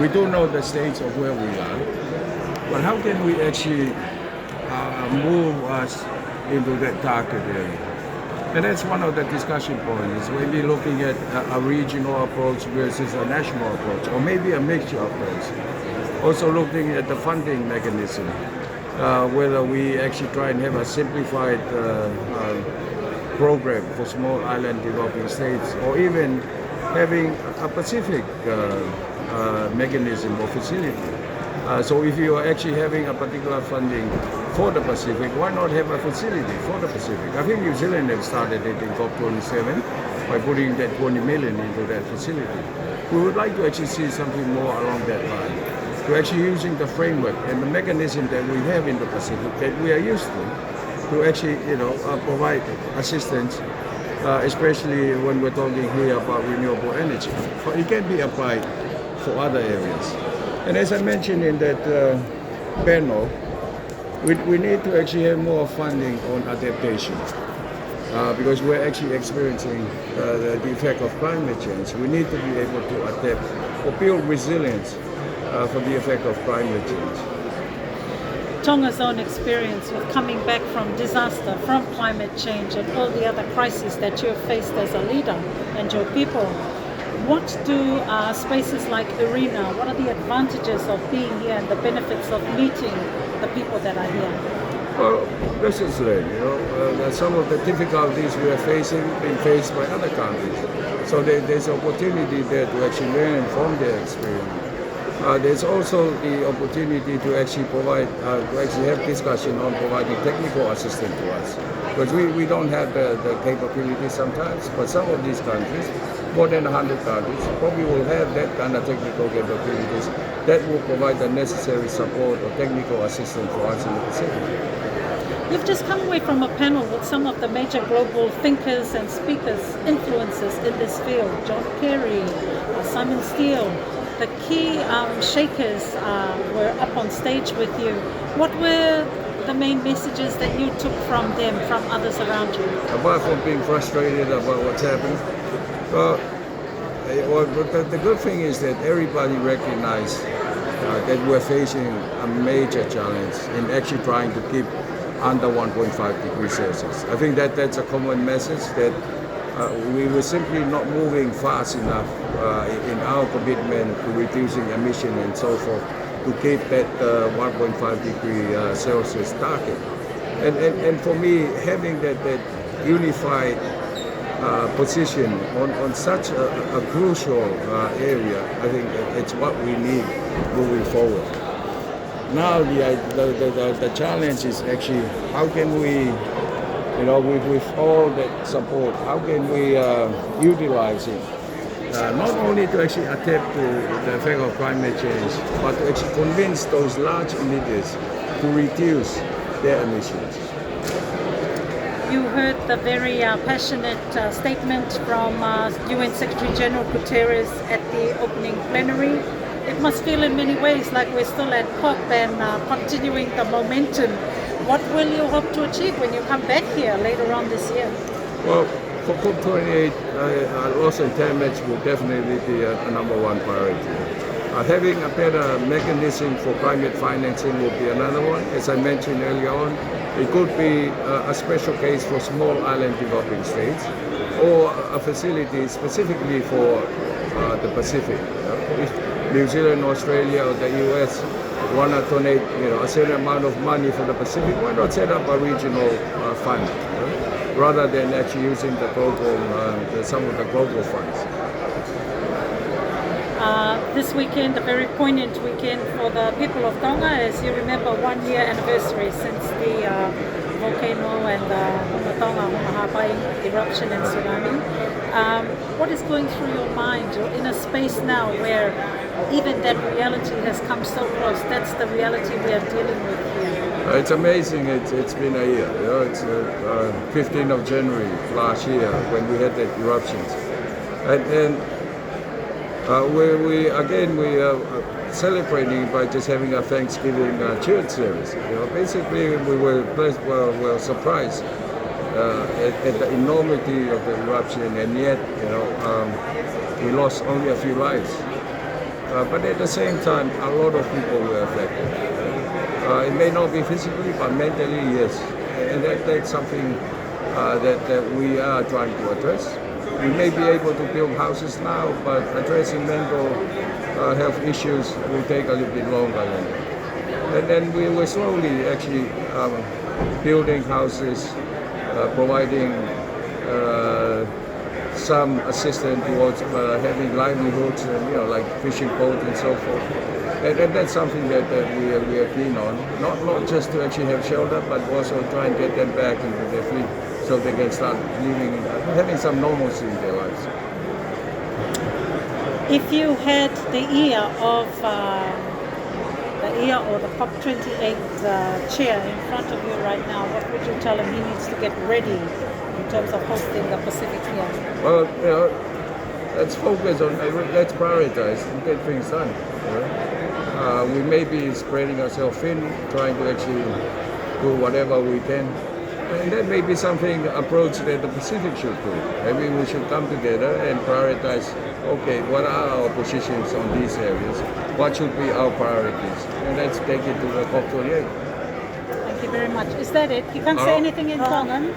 We do know the states of where we are, but how can we actually move us into that target area? And that's one of the discussion points. Maybe looking at a regional approach versus a national approach, or maybe a mixture of those. Also looking at the funding mechanism, whether we actually try and have a simplified program for small island developing states, or even having a Pacific mechanism or facility. So if you are actually having a particular funding for the Pacific, why not have a facility for the Pacific? I think New Zealand have started it in COP27 by putting that 20 million into that facility. We would like to actually see something more along that line. To actually using the framework and the mechanism that we have in the Pacific that we are used to actually, provide assistance, especially when we're talking here about renewable energy. But it can be applied for other areas. And as I mentioned in that panel, we need to actually have more funding on adaptation because we're actually experiencing the effect of climate change. We need to be able to adapt or build resilience for the effect of climate change. Tonga's own experience with coming back from disaster, from climate change and all the other crises that you've faced as a leader and your people. What do spaces like IRENA, what are the advantages of being here and the benefits of meeting the people that are here? Well, lessons learned, some of the difficulties we are facing being faced by other countries. So there's opportunity there to actually learn from their experience. There's also the opportunity to actually provide, to actually have discussion on providing technical assistance to us. Because we don't have the capability sometimes, but some of these countries, more than 100 countries, probably will have that kind of technical capabilities that will provide the necessary support or technical assistance for us in the Pacific. You've just come away from a panel with some of the major global thinkers and speakers, influencers in this field. John Kerry, Simon Steele, the key shakers were up on stage with you. What were the main messages that you took from them, from others around you? Apart from being frustrated about what's happening, the good thing is that everybody recognized that we're facing a major challenge in actually trying to keep under 1.5 degrees Celsius. I think that's a common message, that we were simply not moving fast enough in our commitment to reducing emission and so forth to keep that 1.5 degree Celsius target. And for me, having that unified position on such a crucial area, I think it's what we need moving forward. Now the challenge is actually how can we, with all that support, how can we utilize it, not only to actually adapt to the effect of climate change, but to actually convince those large emitters to reduce their emissions. You heard the very passionate statement from UN Secretary General Guterres at the opening plenary. It must feel in many ways like we're still at COP and continuing the momentum. What will you hope to achieve when you come back here later on this year? Well, for COP28, loss and damage will definitely be a number one priority. Having a better mechanism for climate financing will be another one. As I mentioned earlier on, it could be a special case for small island developing states, or a facility specifically for the Pacific. If New Zealand, Australia, or the US want to donate, a certain amount of money for the Pacific, why not set up a regional fund, rather than actually using the global, some of the global funds. This weekend, a very poignant weekend for the people of Tonga, as you remember, 1 year anniversary since the volcano and the Tonga eruption and tsunami. What is going through your mind? You're in a space now where even that reality has come so close. That's the reality we are dealing with here. It's amazing. It's been a year. It's 15th of January last year when we had that eruptions, and we are celebrating by just having a Thanksgiving church service. Basically we were surprised at the enormity of the eruption, and yet we lost only a few lives. But at the same time, a lot of people were affected. It may not be physically, but mentally, yes. And that's something that we are trying to address. We may be able to build houses now, but addressing mental health issues will take a little bit longer than that. And then we were slowly actually building houses, providing some assistance towards having livelihoods, and like fishing boat and so forth. And that's something that we are keen on, not just to actually have shelter, but also try and get them back into their feet so they can start living, having some normalcy in their lives. If you had the ear of or the COP28 chair in front of you right now, what would you tell him he needs to get ready in terms of hosting the Pacific year? Well, let's focus on, let's prioritize and get things done. We may be spreading ourselves thin, trying to actually do whatever we can. And that may be something, approach that the Pacific should do. Maybe we should come together and prioritize, okay, what are our positions on these areas? What should be our priorities? And let's take it to the COP28. Thank you very much. Is that it? You can't say anything in Tongan?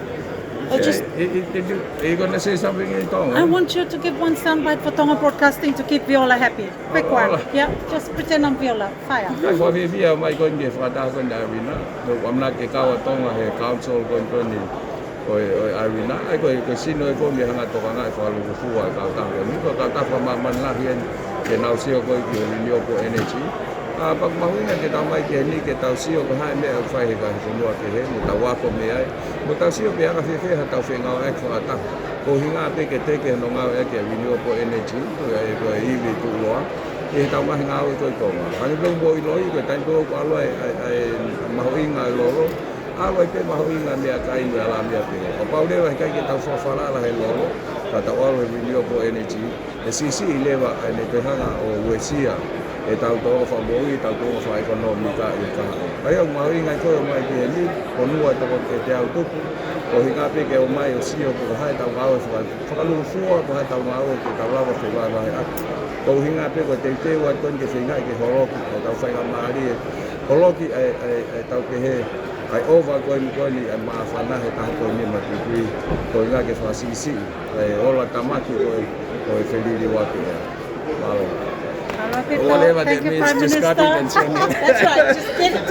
Are you going to say something in Tonga? I want you to give one soundbite for Tonga Broadcasting to keep Viola happy. Quick one. Yeah, just pretend I'm Viola. Fire. I'm not going to IRENA. I'm not going to Tonga Council going to IRENA. I'm going to see no one behind a Tonga for renewable energy. Pag mahuinga kita may kini kita siyo behind me fai ka semua ke he mutawa ko me ai mutasio be ka fe hata fe ngau ek fa ta ko hinga pe ke te ke no ngau ek renewable energy to e ko EV tu lo e ta ma ngau to ko ani lo bo lo i ko tan ko ko lo ai mahuinga lo a lo pe mahuinga me ka i la me pe o pa le ka kita fa fa la he lo ka ta o renewable energy e sisi leva ane te hanga o wesia e tau tō whamoi, tau tō wha ekonomika i ka. Ai au maui ngai koe o mai ki e ni, o nua toko te te au tupu, o hinga peke o mai o sio ko hai tau ngau e whakaluru fua, ko hai tau ngau e ki tau lawa whiwa rai atu. Ko hinga peke o te te ua kon ke whingai ke horoki, o tau whainga maari e horoki e tau ke he, ai ova koe ni e maa whana he taha koe ni matipui, ko hinga ke whasisi, e ola tamaki koe e wheliri waki e. Malo. Whatever that means, just cut it and send it. That's right, just get it.